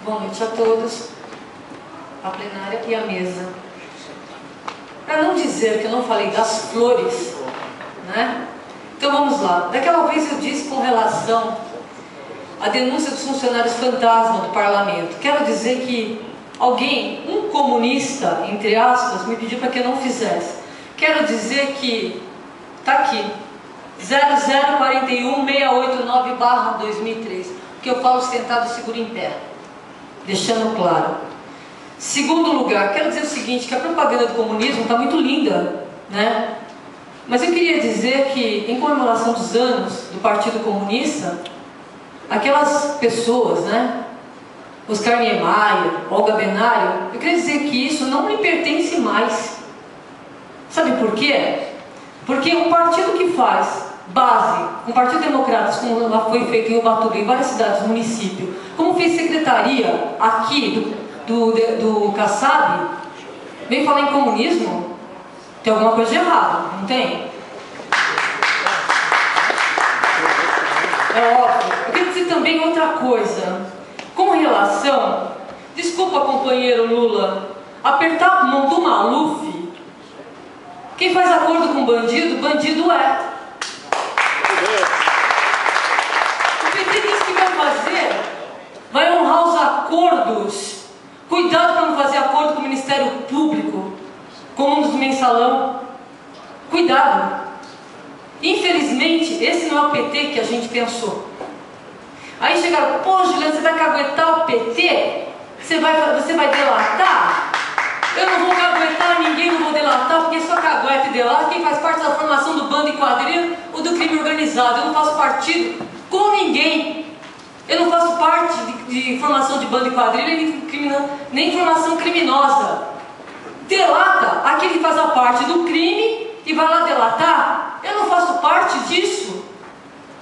Boa noite a todos, a plenária e a mesa. Para não dizer que eu não falei das flores, né? Então vamos lá. Daquela vez eu disse com relação à denúncia dos funcionários fantasma do parlamento. Quero dizer que alguém, um comunista, entre aspas, me pediu para que eu não fizesse. Quero dizer que está aqui, 0041689/2003, que eu falo sentado e seguro em pé, deixando claro. Segundo lugar, quero dizer o seguinte, que a propaganda do comunismo está muito linda, né? Mas eu queria dizer que, em comemoração dos anos do Partido Comunista, aquelas pessoas, né? Oscar Niemeyer, Olga Benário, eu queria dizer que isso não me pertence mais. Sabe por quê? Porque um partido que faz base, um partido democrata, como lá foi feito em Ubatuba, em várias cidades do município, como fez secretaria aqui do Kassab, vem falar em comunismo, tem alguma coisa de errado, não tem? É óbvio. Eu quero dizer também outra coisa, com relação, desculpa companheiro Lula, apertar a mão do Maluf. Quem faz acordo com bandido, bandido é. O PT diz que vai fazer, vai honrar os acordos. Cuidado para não fazer acordo com o Ministério Público, comuns do mensalão. Cuidado. Infelizmente, esse não é o PT que a gente pensou. Aí chegaram, pô Juliana, você vai caguetar o PT? Você vai delatar? Eu não vou caguetar ninguém, não vou delatar, porque só cagueta e delata quem faz parte da formação do bando e quadrilha ou do crime organizado. Eu não faço partido com ninguém. Eu não faço parte de formação de bando e quadrilha, nem formação criminosa. Delata aquele que faz a parte do crime e vai lá delatar. Eu não faço parte disso.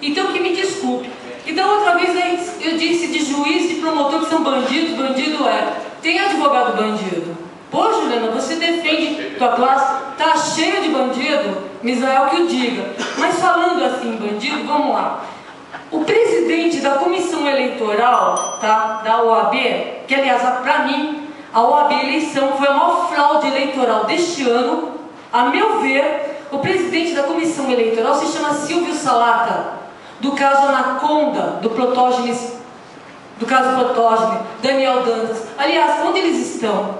Então que me desculpe. Então outra vez eu disse de juiz, de promotor que são bandidos, bandido é. Tem advogado bandido. Pô, Juliana, você defende tua classe, tá cheio de bandido, Misael que o diga. Mas falando assim, bandido, vamos lá. O presidente da comissão eleitoral, tá, da OAB, que aliás, para mim, a OAB eleição foi a maior fraude eleitoral deste ano, a meu ver, o presidente da comissão eleitoral se chama Silvio Salata, do caso Anaconda, do caso Protógene, Daniel Dantas. Aliás, onde eles estão?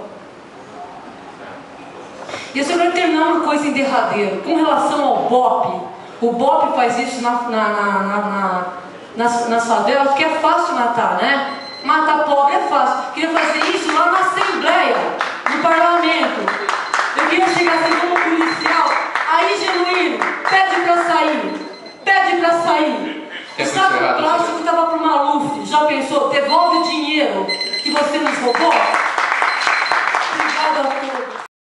E eu só quero terminar uma coisa em derradeiro, com relação ao BOP. O BOP faz isso nas favelas, porque é fácil matar, né? Matar pobre é fácil. Queria fazer isso lá na Assembleia, no Parlamento. Eu queria chegar assim como policial. Aí, Genuíno, pede pra sair. Pede pra sair. O saco plástico estava pro Maluf. Já pensou? Devolve o dinheiro que você nos roubou.